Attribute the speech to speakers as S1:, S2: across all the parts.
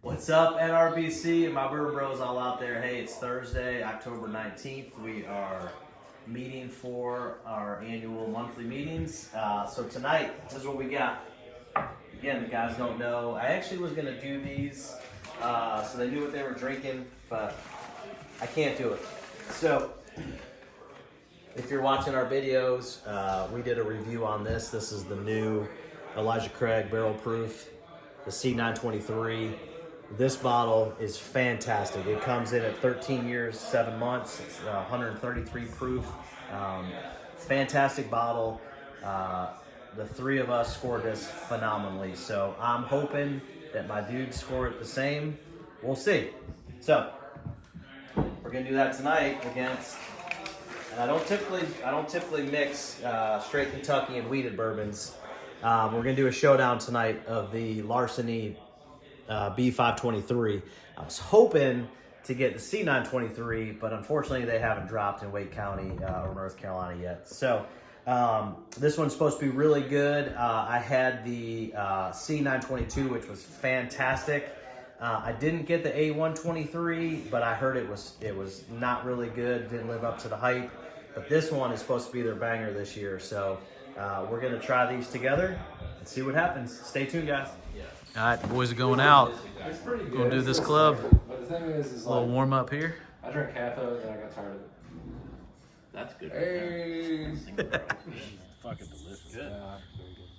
S1: What's up, NRBC and my bourbon bros all out there? Hey, it's Thursday, October 19th. We are meeting for our annual monthly meetings. So tonight, this is what we got. Again, the guys don't know. I actually was going to do these so they knew what they were drinking, but I can't do it. So if you're watching our videos, we did a review on this. This is the new Elijah Craig barrel proof, the C923. This bottle is fantastic. It comes in at 13 years, 7 months. It's 133 proof. Fantastic bottle. The three of us scored this phenomenally. So I'm hoping that my dudes score it the same. We'll see. So we're gonna do that tonight against. And I don't typically mix straight Kentucky and wheated bourbons. We're gonna do a showdown tonight of the Larceny B523. I was hoping to get the C923, but unfortunately they haven't dropped in Wake County or North Carolina yet. So this one's supposed to be really good. I had the C922, which was fantastic. I didn't get the A123, but I heard it was not really good. Didn't live up to the hype. But this one is supposed to be their banger this year. So we're gonna try these together and see what happens. Stay tuned, guys. All right, the boys are going out.
S2: It's pretty good.
S1: Gonna do this club.
S2: But the thing is
S1: A little
S2: like,
S1: warm up here.
S2: I drank half of it and I got tired of it.
S3: That's good.
S2: Hey.
S3: Fucking delicious. Good.
S2: Yeah, very good.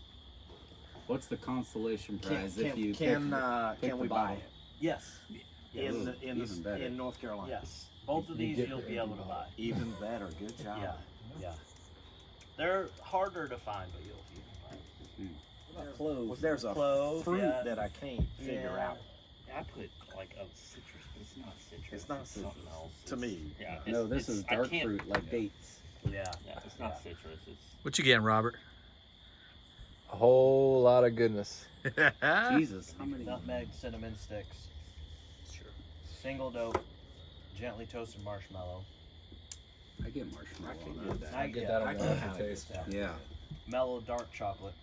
S4: What's the consolation prize
S5: Can
S4: if you
S5: can
S4: pick
S5: we
S4: the
S5: buy
S4: bottle?
S5: it
S3: Yes.
S4: Even better.
S5: in North Carolina?
S3: Yes. Both of these you'll be able to buy.
S5: Even better. Good job.
S3: Yeah. Yeah. They're harder to find, but you'll find.
S5: Well, there's a
S3: Clove,
S5: fruit
S3: yeah.
S5: that I can't figure
S3: Yeah.
S5: out
S3: I put like a citrus, but it's not citrus.
S5: It's not citrus.
S3: something else.
S5: to me.
S3: Yeah.
S4: No, this is
S3: I
S4: dark
S3: can't-
S4: fruit like dates.
S3: Yeah. Yeah. It's not citrus. It's
S1: What you getting, Robert?
S2: A whole lot of goodness.
S4: Jesus, how many?
S1: Nutmeg, cinnamon sticks.
S4: Sure.
S1: Single dope, gently toasted marshmallow.
S4: I get marshmallow.
S5: I can
S4: on
S5: get
S4: that.
S5: that.
S2: I get
S1: yeah,
S2: that
S5: I
S2: on
S5: can
S2: the
S5: have
S2: aftertaste.
S5: it.
S4: Yeah,
S1: Mellow dark chocolate.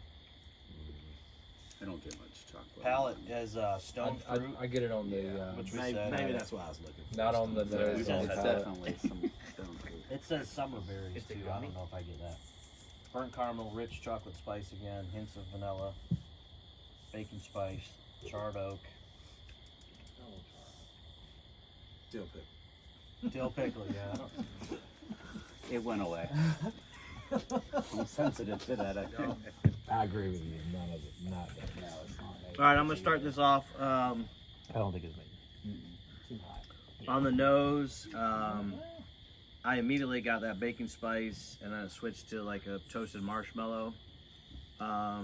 S4: I don't get much chocolate.
S1: Palate has stone fruit.
S2: I get it on the,
S1: Which we
S5: Maybe,
S1: said,
S5: maybe that's what I was looking for.
S2: not on the nose,
S3: It's
S2: on the
S3: just
S2: palate.
S4: Definitely some stone fruit.
S1: It says summer berries
S3: It's a
S1: too. I
S3: gummy?
S1: don't know if I get that. Burnt caramel, rich chocolate spice again, hints of vanilla, baking spice, charred oak,
S5: Still good.
S1: dill pickle. Yeah.
S4: It went away. I'm sensitive to that. I think.
S2: I agree with you. None of it. Not that. No, it's not.
S1: All right, I'm gonna start this off.
S3: I don't think it's made.
S2: Too high.
S1: On the nose, I immediately got that baking spice, and then I switched to like a toasted marshmallow. I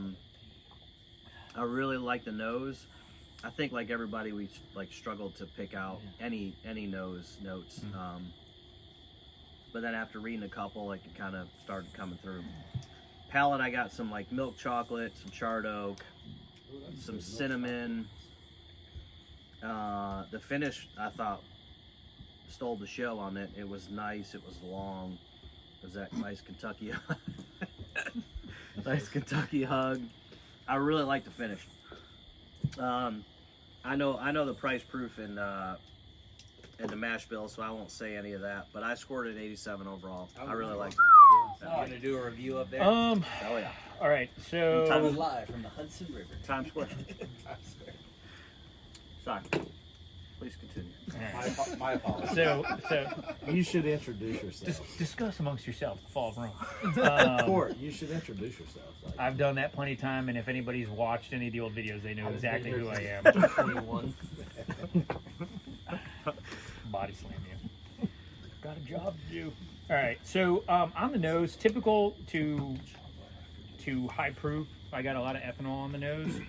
S1: really like the nose. I think like everybody, we like struggled to pick out any nose notes. But then after reading a couple, like it kind of started coming through. Palate, I got some like milk chocolate, some charred oak, some cinnamon. The finish, I thought, stole the show on it. It was nice. It was long. It was that nice Kentucky, nice Kentucky hug. I really like the finish. I know the price proof in the mash bill, so I won't say any of that. But I scored an 87 overall. I really liked it.
S5: You gonna do a review up there?
S3: Oh
S1: yeah.
S3: All right. So
S1: Time-
S5: live from the Hudson River.
S1: Times Square. Sorry. Please continue.
S2: My apologies.
S3: so
S5: You should introduce yourself.
S3: discuss amongst yourself the fall of Rome.
S5: Court, you should introduce yourself. Like,
S3: I've done that plenty of time, and if anybody's watched any of the old videos, they know exactly who I am.
S1: 21.
S3: Body slam you. Got a job to do. All right, so on the nose, typical to high proof. I got a lot of ethanol on the nose.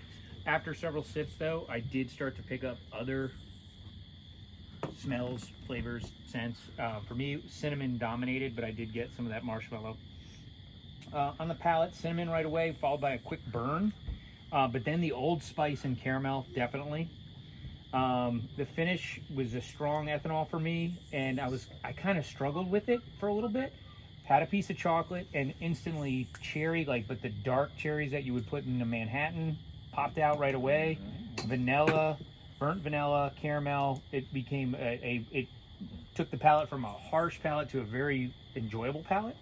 S3: After several sips, though, I did start to pick up other smells, flavors, scents. For me, cinnamon dominated, but I did get some of that marshmallow. On the palate, cinnamon right away, followed by a quick burn. But then the Old Spice and caramel, definitely. The finish was a strong ethanol for me, and I kind of struggled with it for a little bit. Had a piece of chocolate and instantly cherry, but the dark cherries that you would put in a Manhattan popped out right away. Vanilla, burnt vanilla, caramel. It became it took the palate from a harsh palate to a very enjoyable palate.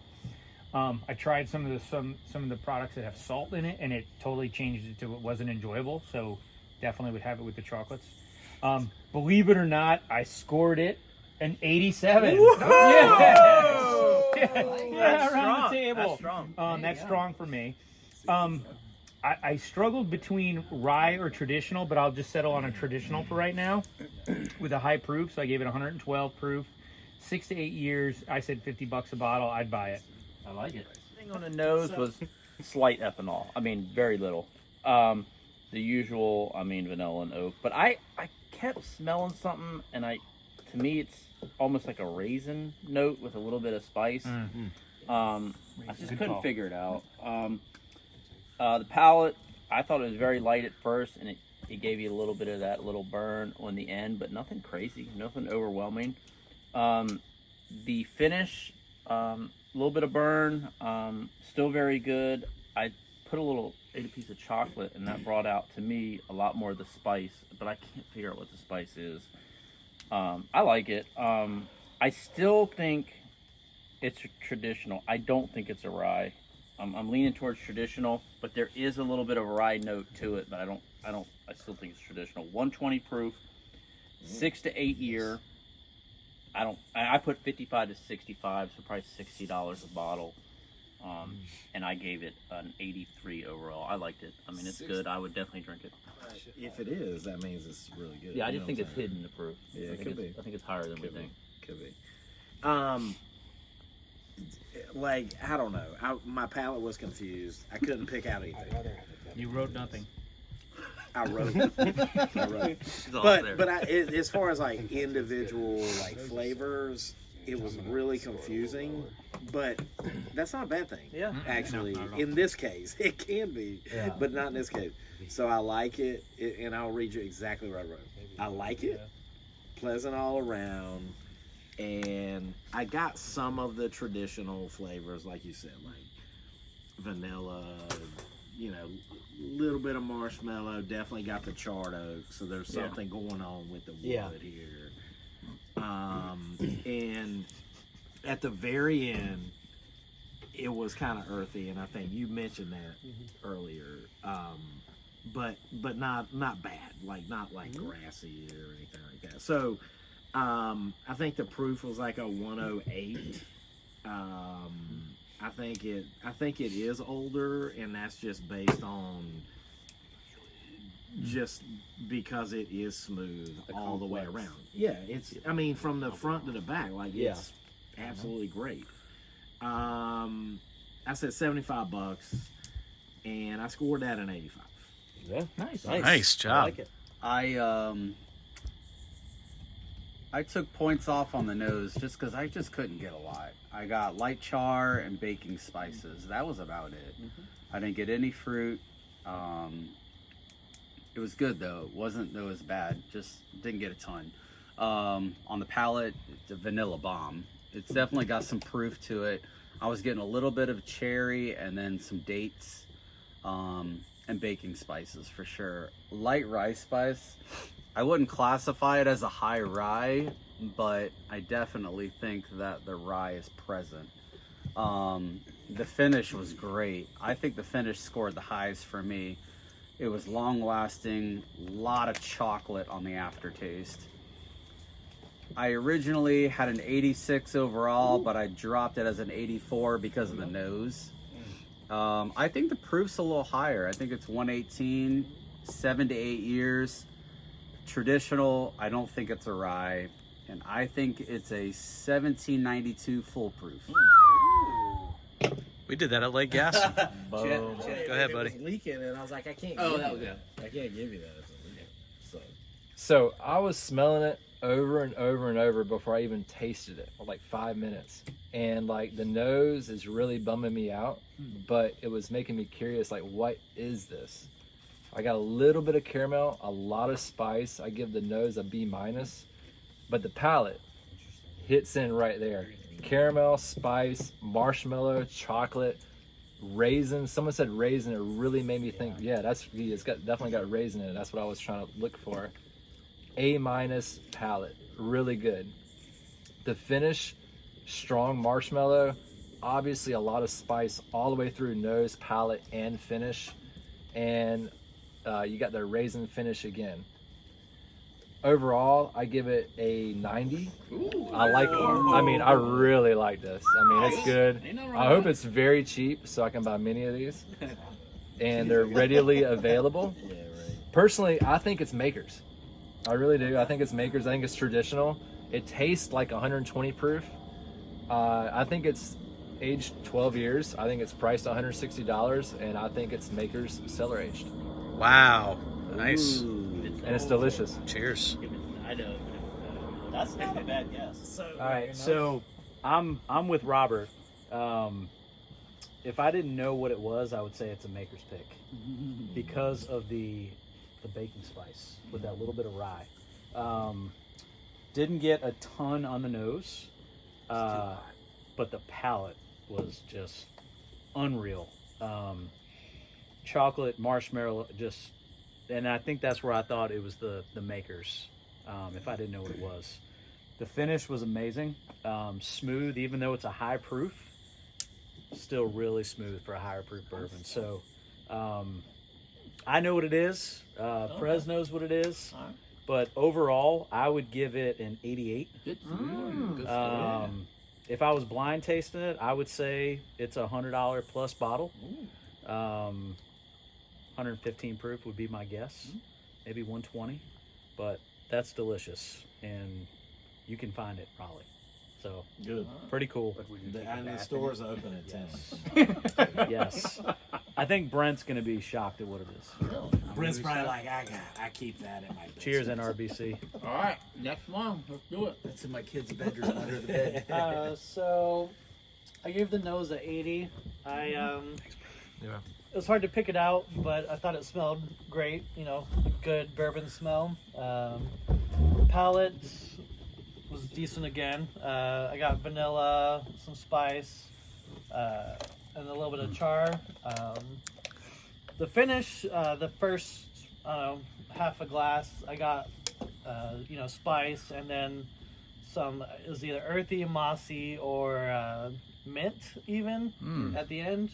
S3: I tried some of the products that have salt in it, and it totally changed it to it wasn't enjoyable. So definitely would have it with the chocolates. Believe it or not, I scored it an 87. Yeah, around the table.
S1: That's strong.
S3: That's strong for me. I struggled between rye or traditional, but I'll just settle on a traditional for right now with a high proof. So I gave it 112 proof, 6 to 8 years. I said $50 a bottle. I'd buy it.
S1: I like it.
S4: Thing on the nose was slight ethanol. I mean, very little. The usual, I mean, vanilla and oak. But I kept smelling something, and to me, it's almost like a raisin note with a little bit of spice. I just couldn't figure it out. The palate, I thought it was very light at first, and it gave you a little bit of that little burn on the end, but nothing crazy, nothing overwhelming. The finish, a little bit of burn, still very good. I put ate a piece of chocolate, and that brought out to me a lot more of the spice, but I can't figure out what the spice is. I like it. I still think it's traditional. I don't think it's a rye. I'm leaning towards traditional, but there is a little bit of a rye note to it, but I still think it's traditional. 120 proof, 6 to 8 year. I put 55 to 65, so probably $60 a bottle. And I gave it an 83 overall. I liked it. I mean, it's good. I would definitely drink it.
S5: If it is, that means it's really good.
S4: Yeah, I just think it's hidden the proof.
S5: Yeah,
S4: I think it's higher than we think.
S5: Could be. Like, I don't know. My palate was confused. I couldn't pick out anything.
S3: You wrote nothing.
S5: I wrote. But as far as like individual like flavors, it was really confusing. But that's not a bad thing.
S1: Yeah.
S5: Actually,
S3: No,
S5: in this case, it can be,
S1: Yeah.
S5: but not in this case. So I like it, and I'll read you exactly what I wrote. I like it, pleasant all around, and I got some of the traditional flavors, like you said, like vanilla, little bit of marshmallow. Definitely got the charred oak, so there's something going on with the wood here. And at the very end, it was kind of earthy, and I think you mentioned that earlier. But not bad, like not like grassy or anything like that. So I think the proof was like a 108. I think it is older, and that's just based on just because it is smooth all the way around. Yeah, it's. I mean, from the front to the back, like it's absolutely great. I said $75, and I scored that an 85.
S2: Yeah,
S6: Nice job.
S2: I like it.
S4: I took points off on the nose just because I just couldn't get a lot. I got light char and baking spices. That was about it. I didn't get any fruit. It was good though. It was bad. Just didn't get a ton. On the palate, it's a vanilla bomb. It's definitely got some proof to it. I was getting a little bit of cherry and then some dates and baking spices for sure. Light rye spice. I wouldn't classify it as a high rye, but I definitely think that the rye is present. The finish was great. I think the finish scored the highest for me. It was long lasting, a lot of chocolate on the aftertaste. I originally had an 86 overall, but I dropped it as an 84 because of the nose. I think the proof's a little higher. I think it's 118, 7 to 8 years. Traditional, I don't think it's a rye. And I think it's a 1792 full proof.
S6: We did that at Lake Gaston.
S4: Boom.
S6: Go ahead, buddy.
S5: It was leaking, and I was like, I can't.
S4: Oh,
S5: give
S4: that
S5: you
S4: was
S5: that. I can't give you that. It's leaking.
S2: So I was smelling it over and over and over before I even tasted it for like 5 minutes. And like the nose is really bumming me out, but it was making me curious, like, what is this? I got a little bit of caramel, a lot of spice. I give the nose a B-, but the palate hits in right there. Caramel, spice, marshmallow, chocolate, raisin. Someone said raisin. It really made me think, it's definitely got raisin in it. That's what I was trying to look for. A- palate, really good. The finish, strong marshmallow, obviously a lot of spice all the way through nose, palate, and finish, and you got the raisin finish again. Overall, I give it a 90. I really like this. I mean, it's good. I hope it's very cheap so I can buy many of these. And they're readily available. Personally, I think it's Makers. I really do. I think it's Makers. I think it's traditional. It tastes like 120 proof. I think it's aged 12 years. I think it's priced $160, and I think it's Makers cellar aged.
S6: Wow. Nice.
S2: And it's delicious.
S6: Cheers.
S1: I know. That's not a bad guess.
S3: All right, so I'm with Robert. If I didn't know what it was, I would say it's a Maker's pick because of the baking spice with that little bit of rye. Didn't get a ton on the nose, but the palate was just unreal. Chocolate, marshmallow, just, and I think that's where I thought it was the Makers. If I didn't know what it was. The finish was amazing, smooth, even though it's a high proof, still really smooth for a higher proof bourbon. So I know what it is. Prez knows what it is. But overall, I would give it an 88. If I was blind tasting it, I would say it's a $100 plus bottle. 115 proof would be my guess. Maybe 120. But that's delicious. And you can find it in Raleigh. So
S5: Good.
S3: pretty cool.
S5: And the store's open at 10.
S3: Yes. I think Brent's going to be shocked at what it is.
S5: Brent's probably like, I keep that in my business.
S3: Cheers, NRBC.
S4: All right, next one. Let's do it.
S7: That's in my kid's bedroom under the bed.
S8: So I gave the nose a 80.
S2: Yeah.
S8: It was hard to pick it out, but I thought it smelled great. You know, good bourbon smell. Palate was decent again. I got vanilla, some spice, and a little bit of char. The finish, the first half a glass, I got spice, and then some. It was either earthy, mossy, or mint even at the end.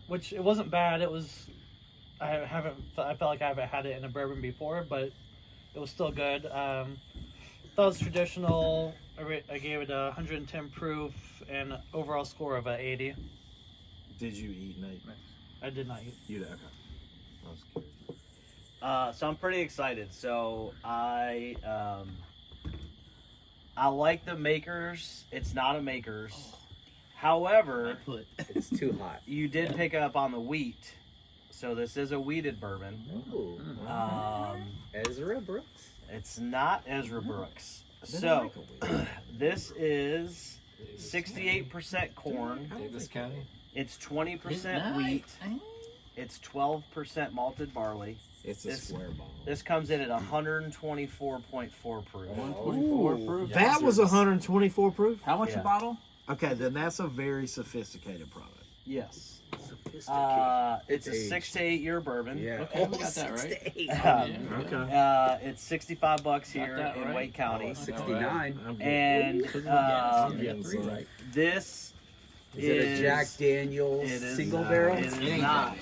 S8: Which it wasn't bad. It was. I felt like I haven't had it in a bourbon before, but it was still good. Thought it was traditional. I gave it a 110 proof and overall score of a 80.
S5: Did you eat, Nate?
S8: I did not eat.
S5: You did. Okay. I was curious.
S1: So I'm pretty excited. So I like the Makers. It's not a Makers. However,
S7: It's too hot.
S1: you did pick up on the wheat. So this is a wheated bourbon.
S7: Ooh. Ezra Brooks.
S1: It's not Ezra Brooks.
S5: They don't
S1: So
S5: make a wheat.
S1: this is 68% corn.
S2: Davis County.
S1: It's 20% wheat. It's 12% malted barley.
S5: It's a
S1: This-
S5: square ball.
S1: This comes in at 124.4 proof.
S4: 124 proof.
S5: That was 124 proof?
S4: How much
S1: Yeah.
S4: a bottle?
S5: Okay, then that's a very sophisticated product.
S1: Yes.
S7: Sophisticated.
S1: It's a 6 to 8 year bourbon.
S7: Yeah.
S4: Okay, we got that right.
S5: Okay.
S1: It's $65 here
S4: that
S1: in
S4: right.
S1: Wake County.
S7: 69.
S5: I'm good.
S1: And
S5: I'm getting some.
S1: this
S7: Is it a Jack Daniels
S1: it is
S7: single
S1: not.
S7: barrel?
S1: It is not.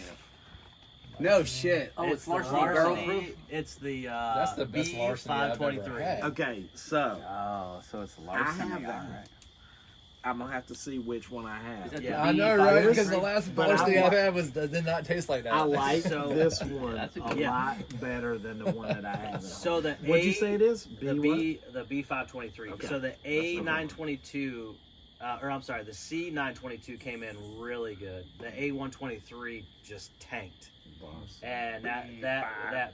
S7: No shit.
S4: Oh, it's
S1: the
S4: Larceny barrel
S1: Larceny-
S4: proof?
S1: It's the
S2: That's the best Larceny I've ever
S1: B523.
S2: had.
S5: Okay, so
S1: Oh, so it's
S5: I have that. I'm gonna have to see which one I have.
S1: Yeah.
S2: I know, right? Because the
S1: B523.
S2: last
S5: But
S2: Larceny
S5: I
S2: I've
S5: like-
S2: had did not taste like that.
S5: I like
S1: So-
S5: this one
S4: That's a
S5: a
S4: good
S1: one.
S5: lot better than the one that I have.
S1: So the
S5: What'd you
S1: A-
S5: say it is?
S1: The
S5: what?
S1: the B523.
S5: Okay.
S1: So the
S5: That's the
S1: A922, the C922 came in really good. The A123 just tanked, and that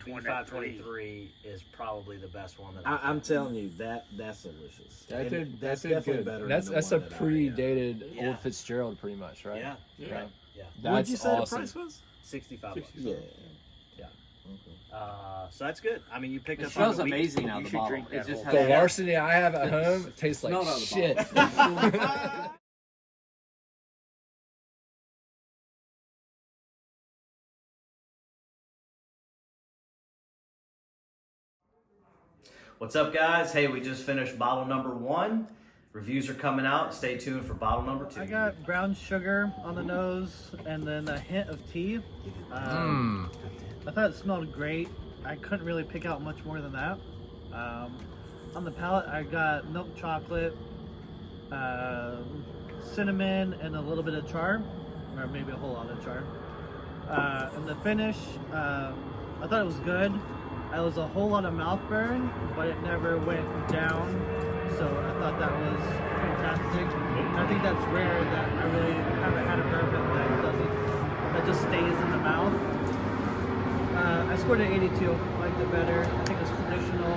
S1: B523 is probably the best one that
S5: I'm telling you that's delicious.
S2: That
S5: And
S2: did,
S5: that's
S2: that did
S5: definitely
S2: good.
S5: better.
S2: That's
S5: than the
S2: that's a
S5: one that I
S2: predated
S1: Yeah.
S2: Old Fitzgerald, pretty much, right?
S1: Yeah,
S2: Yeah.
S1: yeah,
S2: That's
S5: What'd you say
S2: awesome.
S5: the price was?
S1: $65.
S5: Yeah.
S1: So that's good. I mean, you picked
S4: It
S1: up.
S4: smells
S1: on the wheat.
S4: amazing out of
S1: You
S4: the
S1: should
S4: bottle.
S1: drink
S4: It
S1: that
S4: just
S1: whole
S2: The
S4: has-
S1: thing.
S2: Larceny I have at home tastes like
S4: Smell it out of the
S2: shit.
S1: What's up, guys? Hey, we just finished bottle number 1. Reviews are coming out. Stay tuned for bottle number 2.
S8: I got brown sugar on the nose and then a hint of tea. I thought it smelled great. I couldn't really pick out much more than that. On the palate, I got milk chocolate, cinnamon, and a little bit of char, or maybe a whole lot of char. And the finish, I thought it was good. It was a whole lot of mouth burn, but it never went down. So I thought that was fantastic. And I think that's rare that I really haven't had a bourbon that just stays in the mouth. I scored an 82. I liked it better. I think it's traditional.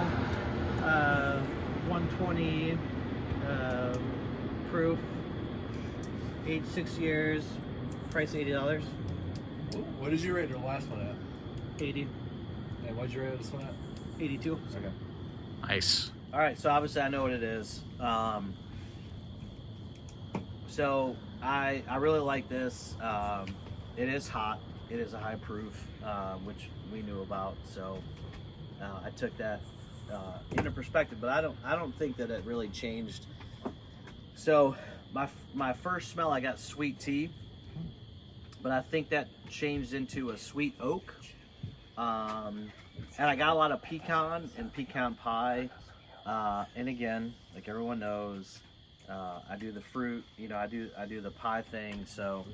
S8: 120 proof. Age 6 years. Price $80.
S2: What did you rate your last one at?
S8: 80.
S2: And what did you rate this one at?
S8: 82.
S2: Okay.
S6: Nice.
S1: All right, so obviously I know what it is. So I really like this. It is hot. It is a high proof, which we knew about. So I took that into perspective, but I don't think that it really changed. So my first smell, I got sweet tea, but I think that changed into a sweet oak. And I got a lot of pecan and pecan pie. And again, like everyone knows, I do the fruit, I do the pie thing. So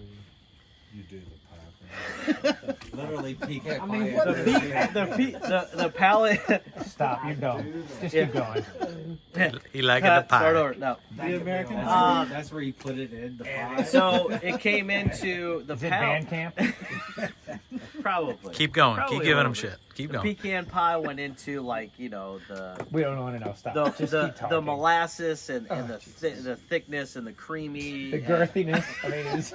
S9: You do the pie thing.
S7: Literally pecan
S8: I mean,
S7: pie.
S1: the palate.
S3: Stop. You're dumb. Just keep going.
S6: He liked the pie.
S1: Start over. No.
S8: The American.
S7: That's where you put it in the pie.
S1: So it came into the
S3: Is it
S1: palate.
S3: Bandcamp?
S1: Probably.
S6: Keep going.
S1: Probably
S6: Keep giving
S1: a
S6: him
S1: little
S6: shit. Keep
S1: bit.
S6: going.
S1: Pecan pie went into the
S3: We don't want to know. Stop. Just
S1: the
S3: keep talking.
S1: molasses and the thickness and the creamy.
S3: The girthiness. I mean, it's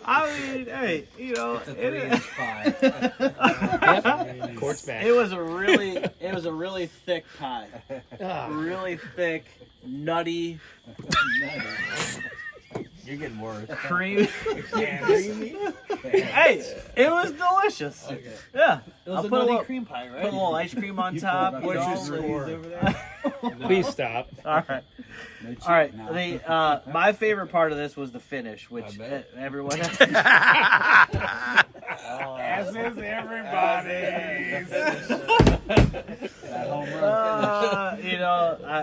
S1: I mean, hey,
S7: It's a
S1: it
S7: 3-inch pie.
S3: quartz back.
S1: It was a really thick pie. Really thick, nutty,
S7: You're getting worse.
S1: creamy. Hey, it was delicious.
S7: Okay.
S1: Yeah.
S8: It was
S1: I'll
S8: a
S1: put
S8: nutty
S1: little-
S8: cream pie,
S1: Put a
S8: right?
S1: little ice cream on top.
S7: What's
S1: you
S7: your
S1: know,
S7: score?
S3: Please stop.
S1: All right.
S7: No
S1: All right.
S7: cheating
S1: The my favorite part of this was the finish, which
S7: bet.
S1: everyone.
S3: As is everybody's.
S7: That home run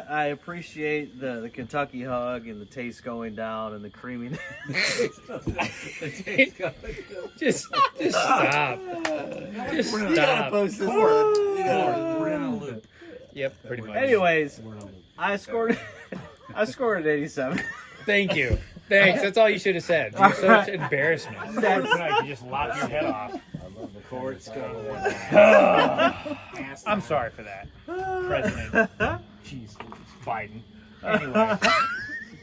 S1: I appreciate the Kentucky hug and the taste going down and the creaminess.
S3: Just stop. Just stop.
S7: Post this
S9: We're in a loop.
S3: Yep, pretty much.
S1: Anyways,
S9: We're in a loop.
S1: I scored an 87.
S3: Thank you. Thanks. That's all you should have said. You're such embarrassment. Tonight, you just lop your head off.
S9: I love the courts going.
S3: I'm sorry for that, President. Jeez, Biden. Anyway,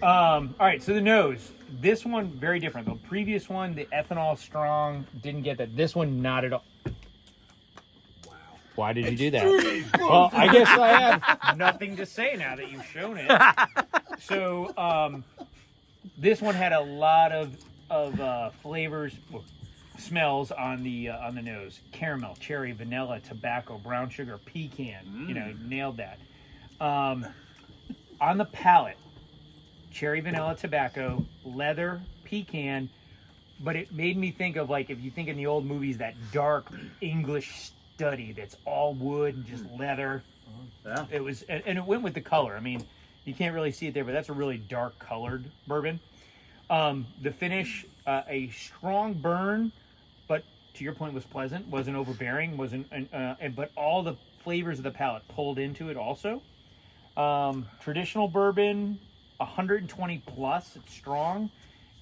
S3: all right. So the nose. This one very different. The previous one, the ethanol strong, didn't get that. This one, not at all. Wow. Why did you do that? Well, I guess I have nothing to say now that you've shown it. So this one had a lot of flavors. Smells on the nose: caramel, cherry, vanilla, tobacco, brown sugar, pecan. Nailed that. On the palate, cherry, vanilla, tobacco, leather, pecan. But it made me think of, like, if you think in the old movies, that dark English study that's all wood and just leather.
S1: Yeah.
S3: It was, and it went with the color. I mean, you can't really see it there, but that's a really dark colored bourbon. The finish, a strong burn, but to your point, was pleasant, wasn't overbearing, but all the flavors of the palate pulled into it also. Traditional bourbon, 120 plus, it's strong,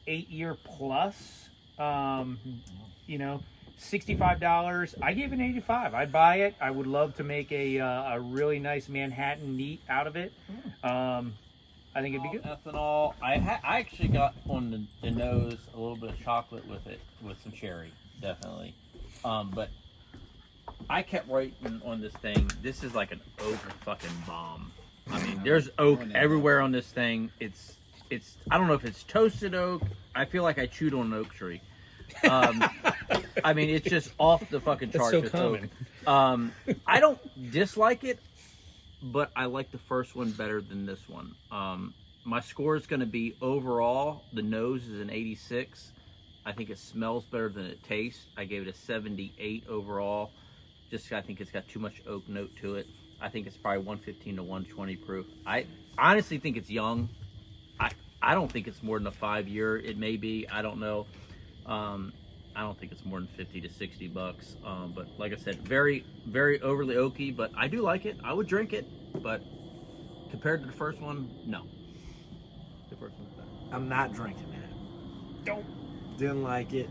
S3: 8-year plus, $65. I gave it an 85. I'd buy it. I would love to make a really nice Manhattan neat out of it. I think it'd be good.
S4: Ethanol. I actually got on the nose a little bit of chocolate with it, with some cherry, definitely. But I kept writing on this thing. This is like an oak fucking bomb. I mean, there's oak everywhere on this thing. It's. I don't know if it's toasted oak. I feel like I chewed on an oak tree. I mean, it's just off the fucking
S3: That's
S4: charts.
S3: so
S4: It's
S3: common.
S4: oak. I don't dislike it, but I like the first one better than this one. My score is going to be overall, the nose is an 86. I think it smells better than it tastes. I gave it a 78 overall. Just I think it's got too much oak note to it. I think it's probably 115 to 120 proof. I honestly think it's young. I don't think it's more than a 5-year. It may be. I don't know. I don't think it's more than 50 to 60 bucks. But like I said, very, very overly oaky. But I do like it. I would drink it. But compared to the first one, no. The first one's better.
S5: I'm not drinking that.
S3: Don't.
S5: Didn't like it.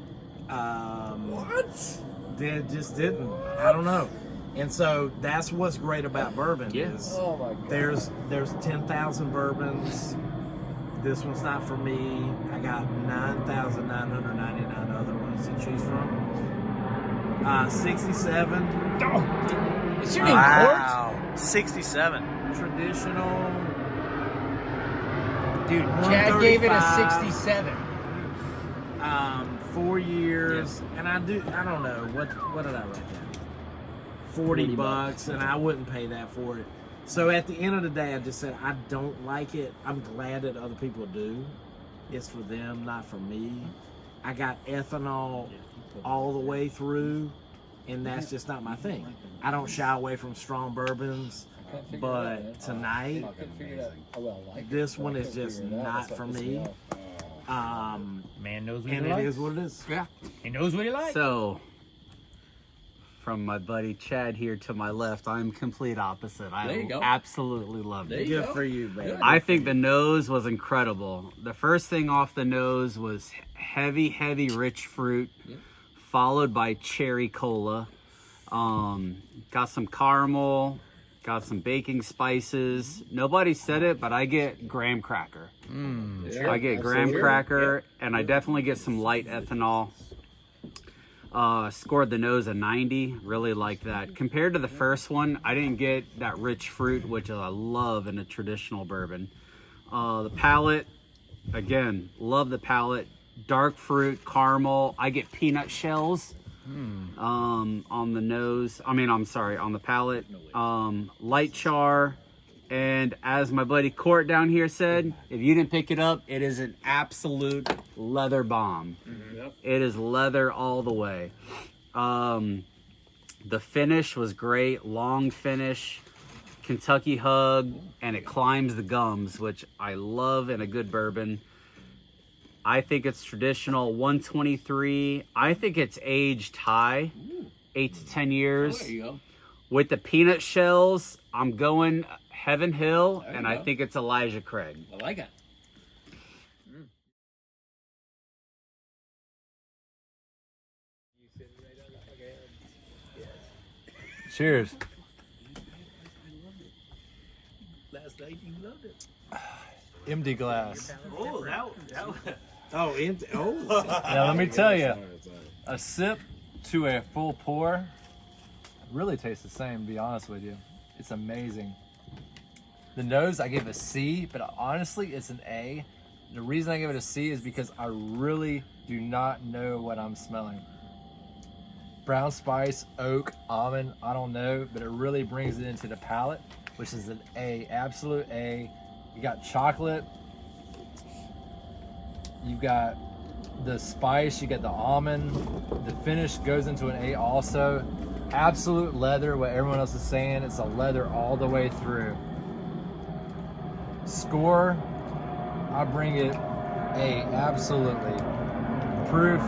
S5: What? Didn't. I don't know. And so that's what's great about bourbon is
S2: Oh my god.
S5: there's 10,000 bourbons. This one's not for me. I got 9,999 other ones to choose from. 67
S3: Is your name Court?
S6: Wow. 67.
S5: traditional.
S3: Dude, Chad gave it a
S5: 135.
S3: 67.
S5: 4 years, and I don't know what did I write down? 40 bucks, and I wouldn't pay that for it. So at the end of the day, I just said I don't like it. I'm glad that other people do. It's for them, not for me. I got ethanol all the way through, and that's just not my thing. I don't shy away from strong bourbons, but tonight this one is just not for me.
S3: Man knows what
S5: And
S3: he
S5: it
S3: likes.
S5: is what it is.
S7: Yeah.
S3: He knows what he likes.
S7: So, from my buddy Chad here to my left, I'm complete opposite.
S4: There you
S7: I
S4: go.
S7: absolutely loved
S4: There
S7: it.
S4: you
S5: Good
S4: go.
S5: for you, man.
S7: I think the nose was incredible. The first thing off the nose was heavy, rich fruit, followed by cherry cola. Got some caramel, got some baking spices. Nobody said it, but I get graham cracker. I get graham cracker, and I definitely get some light ethanol. Scored the nose a 90. Really like that. Compared to the first one, I didn't get that rich fruit, which I love in a traditional bourbon. The palate, again, love the palate. Dark fruit, caramel. I get peanut shells on the nose. On the palate. Light char. And as my buddy Court down here said, if you didn't pick it up, it is an absolute leather bomb. It is leather all the way. The finish was great, long finish, Kentucky hug, and it climbs the gums, which I love in a good bourbon. I think it's traditional, 123. I think it's aged high, 8 to 10 years.
S4: There you go.
S7: With the peanut shells, I'm going Heaven Hill, and I think it's Elijah Craig.
S4: I like it.
S2: Cheers.
S5: Last night you loved it.
S2: Empty glass.
S5: Oh, now.
S8: Oh,
S2: Now let me tell you, a sip to a full pour really tastes the same, to be honest with you. It's amazing. The nose, I gave a C, but honestly, it's an A. The reason I give it a C is because I really do not know what I'm smelling. Brown spice, oak, almond, I don't know, but it really brings it into the palate, which is an A, absolute A. You got chocolate, you've got the spice, you got the almond, the finish goes into an A also. Absolute leather, what everyone else is saying, it's a leather all the way through. Score, I bring it A, absolutely. Proof,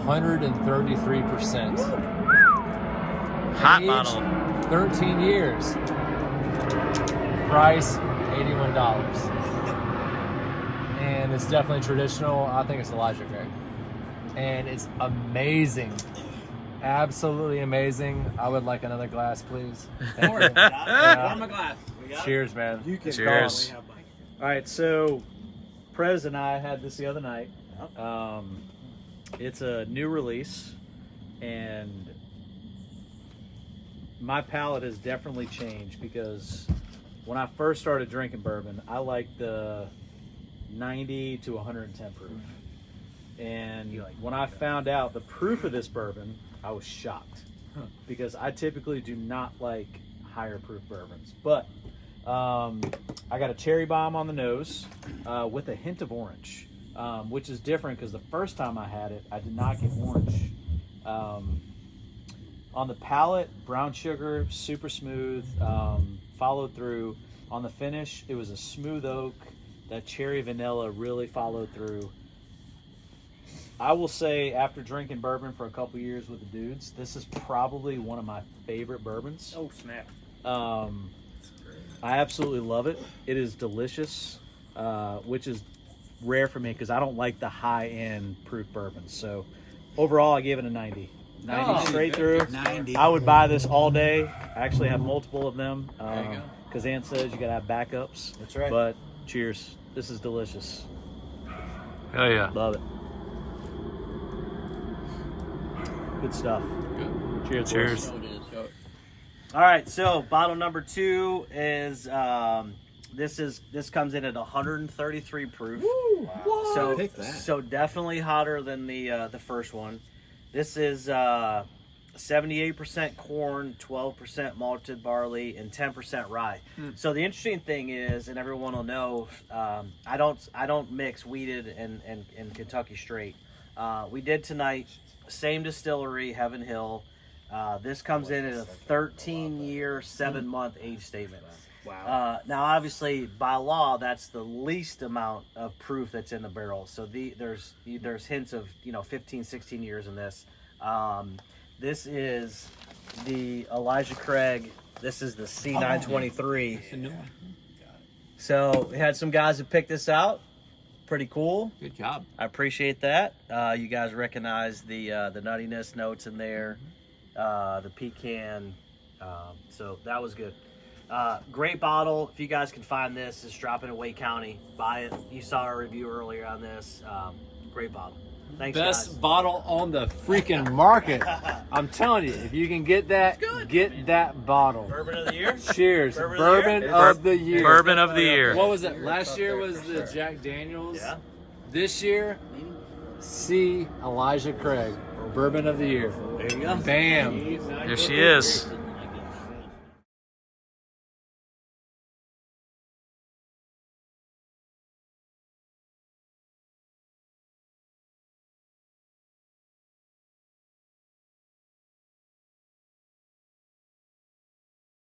S2: 133%.
S6: Hot
S2: Age,
S6: bottle.
S2: 13 years. Price, $81. And it's definitely traditional. I think it's Elijah Craig. And it's amazing. Absolutely amazing. I would like another glass, please. Thank you.
S4: Warm my glass.
S2: Cheers, man.
S8: You can
S6: Cheers.
S8: All right, so Prez and I had this the other night. It's a new release, and my palate has definitely changed because when I first started drinking bourbon, I liked the 90 to 110 proof. And when I found out the proof of this bourbon, I was shocked.
S10: because I typically do not like higher proof bourbons. But I got a cherry bomb on the nose with a hint of orange, which is different because the first time I had it, I did not get orange. On the palate, brown sugar, super smooth, followed through. On the finish, it was a smooth oak. That cherry vanilla really followed through. I will say, after drinking bourbon for a couple years with the dudes, this is probably one of my favorite bourbons.
S3: Oh, snap.
S10: I absolutely love it. It is delicious, which is rare for me because I don't like the high-end proof bourbons. So overall, I gave it a 90. 90 straight through.
S5: 90.
S10: I would buy this all day. I actually have multiple of them. Because Ann says you got to have backups.
S1: That's right.
S10: But cheers. This is delicious.
S2: Hell yeah.
S10: Love it. Good stuff. Cheers.
S2: Cheers.
S1: All right, so bottle number 2 is this comes in at 133 proof.
S5: Wow.
S1: So
S5: Pick that.
S1: so definitely hotter than the first one. This is 78% corn, 12% malted barley, and 10% rye. So the interesting thing is, and everyone will know, I don't mix wheated and Kentucky straight. We did tonight. Same distillery, Heaven Hill. This comes in at a 13-year, 7-month age statement.
S5: Wow.
S1: Now, obviously, by law, that's the least amount of proof that's in the barrel. So there's hints of 15, 16 years in this. This is the Elijah Craig. This is the C923. So we had some guys who picked this out. Pretty cool.
S4: Good job.
S1: I appreciate that. You guys recognize the nuttiness notes in there, the pecan. So that was good. Great bottle. If you guys can find this, it's dropping in Wake County. Buy it. You saw our review earlier on this. Great bottle. Thanks,
S2: Best
S1: guys.
S2: bottle on the freaking market. I'm telling you, if you can get that, get that bottle.
S1: Bourbon of the year.
S2: Cheers.
S1: Bourbon
S2: of the year.
S6: Bourbon of the year.
S2: What was it? Last year was the Jack Daniels.
S1: Yeah.
S2: This year, Elijah Craig. Bourbon of the year.
S1: There you go.
S2: Bam.
S6: There she is.